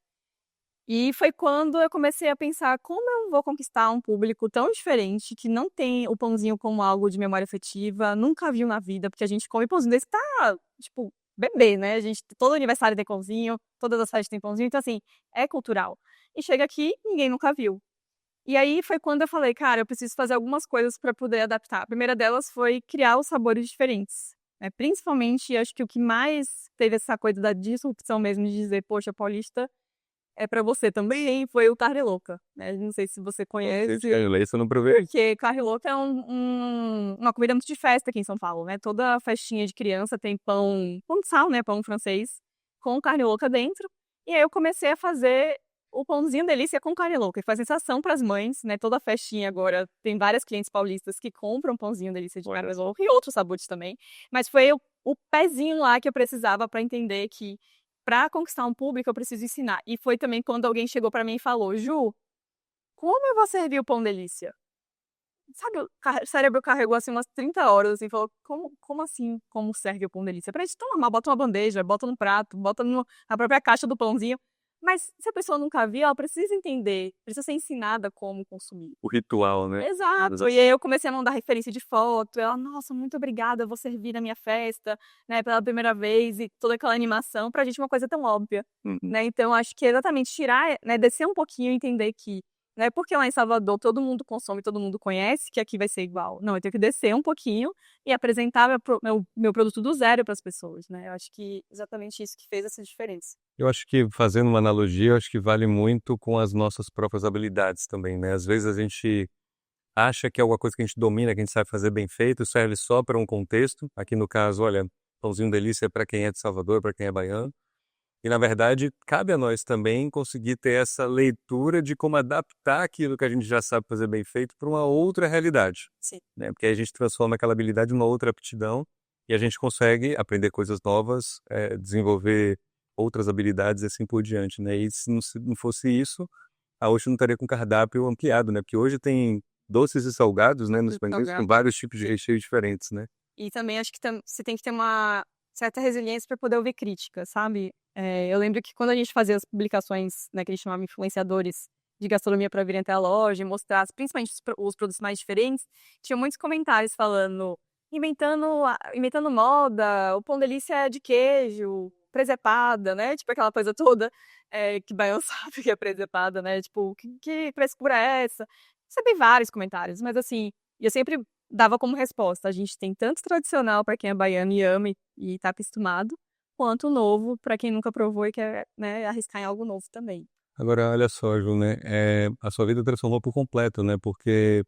E foi quando eu comecei a pensar como eu vou conquistar um público tão diferente, que não tem o pãozinho como algo de memória afetiva, nunca viu na vida, porque a gente come pãozinho desde que tá, tipo, bebê, né? A gente, todo aniversário tem pãozinho, todas as festas tem pãozinho, então assim, é cultural. E chega aqui, ninguém nunca viu. E aí foi quando eu falei, cara, eu preciso fazer algumas coisas para poder adaptar. A primeira delas foi criar os sabores diferentes. Né? Principalmente, acho que o que mais teve essa coisa da disrupção mesmo de dizer, poxa, paulista é pra você também, foi o Carne Louca, né? Não sei se você conhece, Isso eu não provei. porque Carne Louca é uma comida muito de festa aqui em São Paulo, né? Toda festinha de criança tem pão de sal, né? Pão francês, com carne louca dentro. E aí eu comecei a fazer o pãozinho delícia com carne louca. E faz sensação para as mães, né? Toda festinha agora tem várias clientes paulistas que compram pãozinho delícia de carne louca e outros sabores também. Mas foi o pezinho lá que eu precisava para entender que para conquistar um público eu preciso ensinar. E foi também quando alguém chegou para mim e falou: Ju, como eu vou servir o pão delícia? sabe, o cérebro carregou assim umas 30 horas, assim, falou, como assim, como serve o pão delícia? Pra gente tão normal, bota uma bandeja, bota num prato, bota na própria caixa do pãozinho. Mas se a pessoa nunca viu, ela precisa entender, precisa ser ensinada como consumir. O ritual, né? Exato. E aí eu comecei a mandar referência de foto. Ela, nossa, muito obrigada, eu vou servir na minha festa, né, pela primeira vez, e toda aquela animação, pra gente uma coisa tão óbvia, Uhum. né? Então acho que é exatamente tirar, né, descer um pouquinho e entender que não é porque lá em Salvador todo mundo consome, todo mundo conhece, que aqui vai ser igual. Não, eu tenho que descer um pouquinho e apresentar meu produto do zero para as pessoas, né? Eu acho que exatamente isso que fez essa diferença. Eu acho que, fazendo uma analogia, eu acho que vale muito com as nossas próprias habilidades também, né? Às vezes a gente acha que é alguma coisa que a gente domina, que a gente sabe fazer bem feito, serve só para um contexto. Aqui no caso, olha, pãozinho delícia é para quem é de Salvador, para quem é baiano. E na verdade, cabe a nós também conseguir ter essa leitura de como adaptar aquilo que a gente já sabe fazer bem feito para uma outra realidade, Sim. né? Porque aí a gente transforma aquela habilidade numa outra aptidão e a gente consegue aprender coisas novas, desenvolver outras habilidades e assim por diante, né? E se não fosse isso, a Oxo não estaria com cardápio ampliado, né? Porque hoje tem doces e salgados, né, nos pães com vários tipos de recheio diferentes, né? E também acho que você tem que ter uma certa resiliência para poder ouvir crítica, sabe? Eu lembro que quando a gente fazia as publicações, né, que a gente chamava influenciadores de gastronomia para virem até a loja e mostrar, principalmente os produtos mais diferentes, tinha muitos comentários falando, inventando moda, o pão delícia é de queijo, presepada, né? Tipo aquela coisa toda que baiano sabe que é presepada, né? Tipo, que frescura é essa? Recebi vários comentários, mas assim, eu sempre dava como resposta, a gente tem tanto tradicional para quem é baiano e ama e tá acostumado, quanto novo para quem nunca provou e quer, né, arriscar em algo novo também. Agora, olha só, Ju, né? A sua vida transformou por completo, né? Porque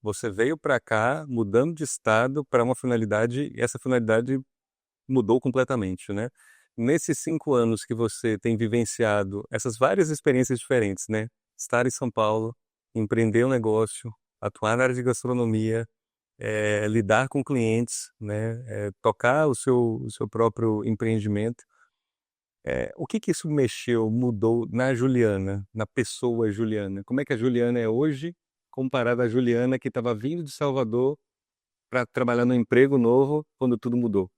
você veio para cá mudando de estado para uma finalidade e essa finalidade mudou completamente, né? Nesses 5 anos que você tem vivenciado essas várias experiências diferentes, né? Estar em São Paulo, empreender um negócio, atuar na área de gastronomia, lidar com clientes, né? Tocar o seu próprio empreendimento. O que isso mexeu, mudou na Juliana, na pessoa Juliana? Como é que a Juliana é hoje, comparada à Juliana que estava vindo de Salvador para trabalhar num emprego novo quando tudo mudou?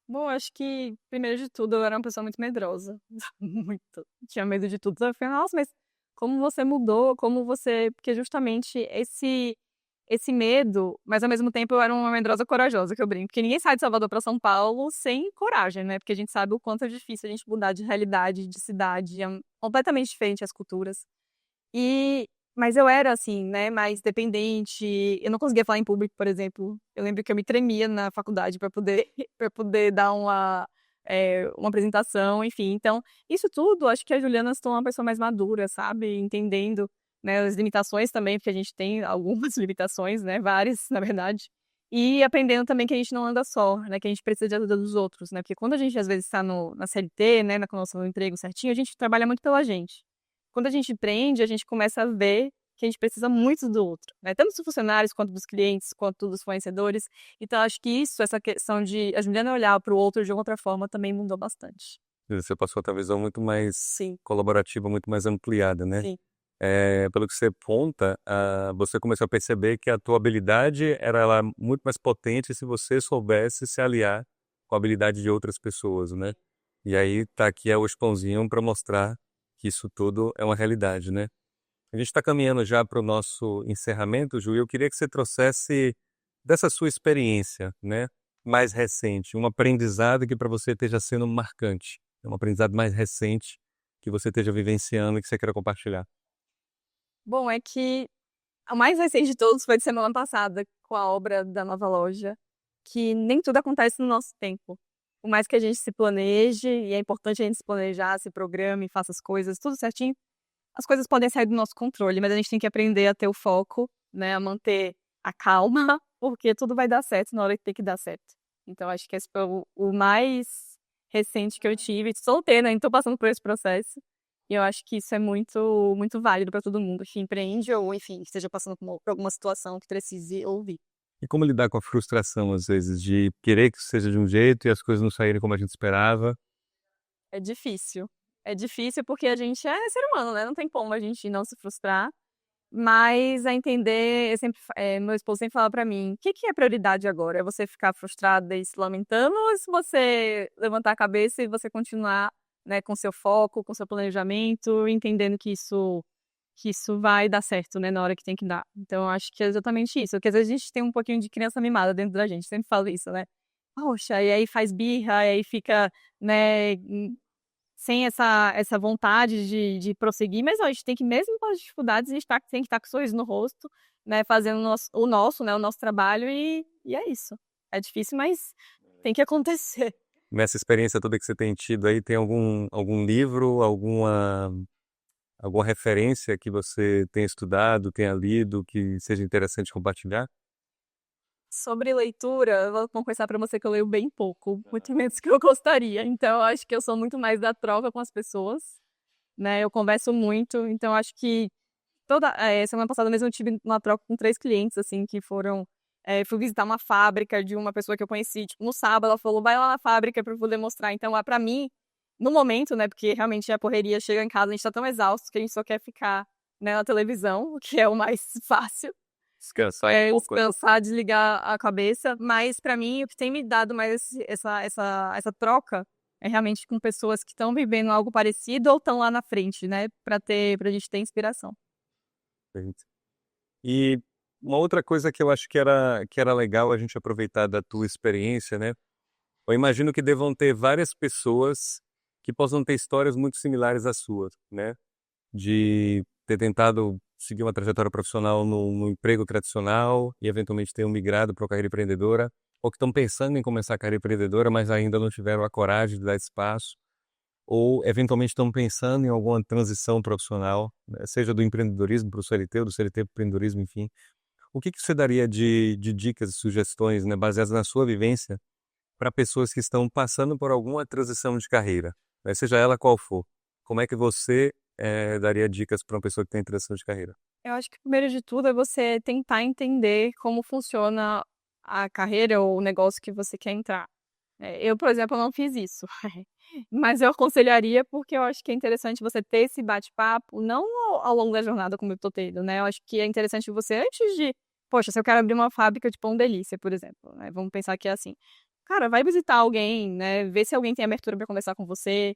Bom, acho que, primeiro de tudo, eu era uma pessoa muito medrosa. Muito. Tinha medo de tudo. Eu falei, nossa, mas como você mudou, como você. Porque justamente esse medo, mas ao mesmo tempo eu era uma medrosa corajosa, que eu brinco. Porque ninguém sai de Salvador para São Paulo sem coragem, né? Porque a gente sabe o quanto é difícil a gente mudar de realidade, de cidade. É completamente diferente as culturas. E mas eu era assim, né, mais dependente, eu não conseguia falar em público, por exemplo. Eu lembro que eu me tremia na faculdade para poder para poder dar uma apresentação, enfim. Então, isso tudo, acho que a Juliana se tornou uma pessoa mais madura, sabe, entendendo, né, as limitações também, porque a gente tem algumas limitações, né, várias, na verdade. E aprendendo também que a gente não anda só, né, que a gente precisa de ajuda dos outros, né, porque quando a gente às vezes está na CLT, né, com o nosso emprego certinho, a gente trabalha muito pela gente. Quando a gente empreende, a gente começa a ver que a gente precisa muito do outro, né? Tanto dos funcionários, quanto dos clientes, quanto dos fornecedores. Então, acho que essa questão de a Juliana olhar para o outro de outra forma também mudou bastante. Você passou a ter uma visão muito mais Sim, colaborativa, muito mais ampliada, né? sim. Pelo que você conta, você começou a perceber que a tua habilidade era ela muito mais potente se você soubesse se aliar com a habilidade de outras pessoas, né? E aí tá aqui o Expãozinho para mostrar que isso tudo é uma realidade, né? A gente está caminhando já para o nosso encerramento, Ju, e eu queria que você trouxesse dessa sua experiência, né, mais recente, um aprendizado que para você esteja sendo marcante, um aprendizado mais recente que você esteja vivenciando e que você queira compartilhar. Bom, é que a mais recente de todos foi de semana passada, com a obra da nova loja, que nem tudo acontece no nosso tempo. Por mais que a gente se planeje, e é importante a gente se planejar, se programe, faça as coisas tudo certinho, as coisas podem sair do nosso controle, mas a gente tem que aprender a ter o foco, né, a manter a calma, porque tudo vai dar certo na hora que tem que dar certo. Então, acho que esse foi o mais recente que eu tive. Solteira, ainda estou passando por esse processo. E eu acho que isso é muito, muito válido para todo mundo que empreende ou, enfim, esteja passando por alguma situação que precise ouvir. E como lidar com a frustração, às vezes, de querer que seja de um jeito e as coisas não saírem como a gente esperava? É difícil. É difícil porque a gente é ser humano, né? Não tem como a gente não se frustrar. Mas a entender, meu esposo sempre fala pra mim, o que que é prioridade agora? É você ficar frustrada e se lamentando, ou se você levantar a cabeça e você continuar, né, com seu foco, com seu planejamento, entendendo que isso vai dar certo, né, na hora que tem que dar. Então, eu acho que é exatamente isso, porque às vezes a gente tem um pouquinho de criança mimada dentro da gente, sempre falo isso, né? Poxa, e aí faz birra, e aí fica, né, sem essa vontade de prosseguir, mas ó, a gente tem que, mesmo com as dificuldades, a gente tem que estar com o sorriso no rosto, né, fazendo né, o nosso trabalho, e é isso. É difícil, mas tem que acontecer. Nessa experiência toda que você tem tido aí, tem algum livro, alguma referência que você tenha estudado, tenha lido, que seja interessante compartilhar? Sobre leitura, eu vou confessar pra você que eu leio bem pouco, muito menos que eu gostaria. Então, eu acho que eu sou muito mais da troca com as pessoas, né? Eu converso muito, então eu acho que semana passada mesmo eu tive uma troca com 3 clientes, assim, que foram. Fui visitar uma fábrica de uma pessoa que eu conheci, tipo, no sábado, ela falou, vai lá na fábrica pra eu poder mostrar. Então, pra mim, no momento, né, porque realmente a correria chega em casa, a gente tá tão exausto que a gente só quer ficar, né, na televisão, o que é o mais fácil. Descansar um pouco. Descansar, desligar a cabeça, mas pra mim o que tem me dado mais essa troca é realmente com pessoas que estão vivendo algo parecido ou estão lá na frente, né, pra gente ter inspiração. Perfeito. E uma outra coisa que eu acho que era legal a gente aproveitar da tua experiência, né? Eu imagino que devam ter várias pessoas que possam ter histórias muito similares às suas, né? De ter tentado seguir uma trajetória profissional no emprego tradicional e eventualmente ter migrado para a carreira empreendedora, ou que estão pensando em começar a carreira empreendedora, mas ainda não tiveram a coragem de dar esse passo, ou eventualmente estão pensando em alguma transição profissional, né? Seja do empreendedorismo para o CLT, ou do CLT para o empreendedorismo, enfim. O que você daria de dicas e sugestões, né, baseadas na sua vivência, para pessoas que estão passando por alguma transição de carreira, né, seja ela qual for? Como é que você daria dicas para uma pessoa que tem transição de carreira? Eu acho que primeiro de tudo é você tentar entender como funciona a carreira ou o negócio que você quer entrar. Eu, por exemplo, não fiz isso, mas eu aconselharia porque eu acho que é interessante você ter esse bate-papo, não ao longo da jornada como eu tô tendo, né, eu acho que é interessante você antes de poxa, se eu quero abrir uma fábrica de pão delícia, por exemplo, né, vamos pensar que é assim, cara, vai visitar alguém, né, ver se alguém tem abertura para conversar com você,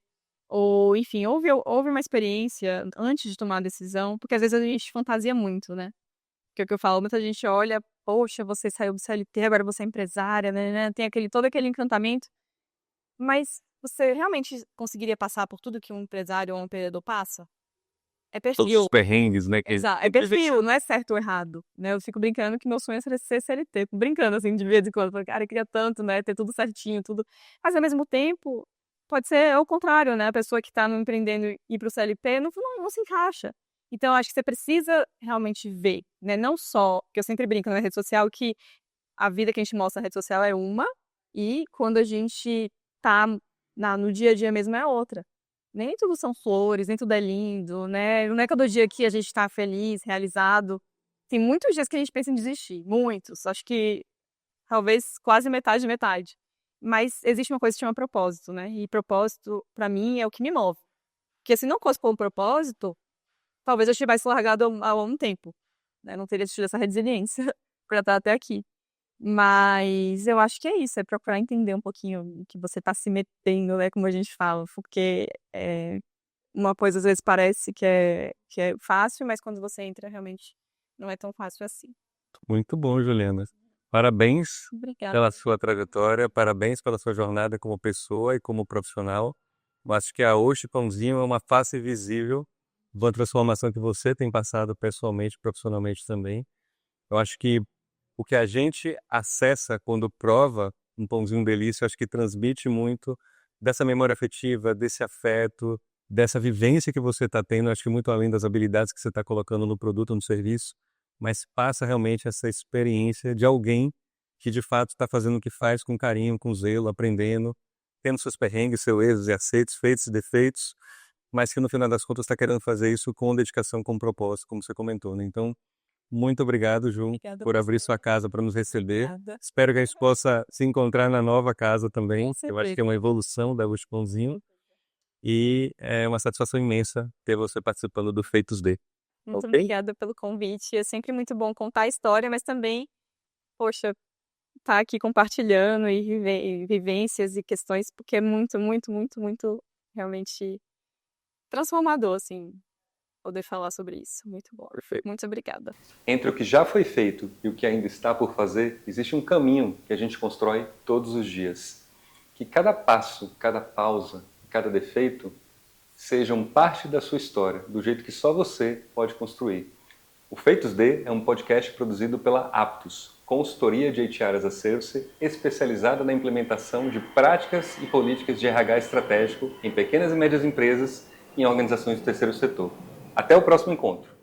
ou enfim, ouve uma experiência antes de tomar a decisão, porque às vezes a gente fantasia muito, né. Que é o que eu falo, muita gente olha: "Poxa, você saiu do CLT, agora você é empresária, né-né-né", tem todo aquele encantamento, mas você realmente conseguiria passar por tudo que um empresário ou um empreendedor passa? É Todos os perfil. perrengues, né, que É perfil, não é certo ou errado, né. Eu fico brincando que meu sonho é ser CLT, fico brincando, assim, de vez em quando, falo: "Cara, eu queria tanto, né, ter tudo certinho, tudo", mas ao mesmo tempo, pode ser o contrário, né, a pessoa que tá no empreendendo e ir para o CLT não se encaixa. Então eu acho que você precisa realmente ver, né, não só que eu sempre brinco na rede social que a vida que a gente mostra na rede social é uma, e quando a gente tá no dia a dia mesmo é outra. Nem tudo são flores, nem tudo é lindo, né, não é todo dia que a gente tá feliz, realizado. Tem muitos dias que a gente pensa em desistir, muitos, acho que talvez quase metade, metade. Mas existe uma coisa que chama propósito, né, e propósito pra mim é o que me move. Porque se não fosse por um propósito, talvez eu tivesse largado há um tempo, né, não teria tido essa resiliência pra estar até aqui. Mas eu acho que é isso, é procurar entender um pouquinho o que você tá se metendo, né, como a gente fala, porque, uma coisa às vezes parece que é fácil, mas quando você entra realmente não é tão fácil assim. muito bom, Juliana. Parabéns Obrigada. pela sua trajetória, parabéns pela sua jornada como pessoa e como profissional. Eu acho que a Oxe Pãozinho é uma face visível de uma transformação que você tem passado pessoalmente, profissionalmente também. Eu acho que o que a gente acessa quando prova um pãozinho delícia, acho que transmite muito dessa memória afetiva, desse afeto, dessa vivência que você está tendo, acho que muito além das habilidades que você está colocando no produto ou no serviço, mas passa realmente essa experiência de alguém que de fato está fazendo o que faz com carinho, com zelo, aprendendo, tendo seus perrengues, seus erros e acertos, feitos e defeitos, mas que no final das contas está querendo fazer isso com dedicação, com propósito, como você comentou, né? Então, muito obrigado, Ju, Obrigada a por abrir você. sua casa para nos receber. Obrigada. Espero que a gente possa se encontrar na nova casa também. Com Eu acho certeza. que é uma evolução da Bush Pãozinho e é uma satisfação imensa ter você participando do Feitos D. Muito Ok? obrigada pelo convite. É sempre muito bom contar a história, mas também, poxa, estar aqui compartilhando e vivências e questões, porque é muito, muito, muito, muito realmente transformador, assim, poder falar sobre isso. Muito bom. Perfeito. Muito obrigada. Entre o que já foi feito e o que ainda está por fazer, existe um caminho que a gente constrói todos os dias. Que cada passo, cada pausa, cada defeito sejam parte da sua história, do jeito que só você pode construir. O Feitos de é um podcast produzido pela Aptus, consultoria de HR as a Service, especializada na implementação de práticas e políticas de RH estratégico em pequenas e médias empresas e em organizações do terceiro setor. Até o próximo encontro!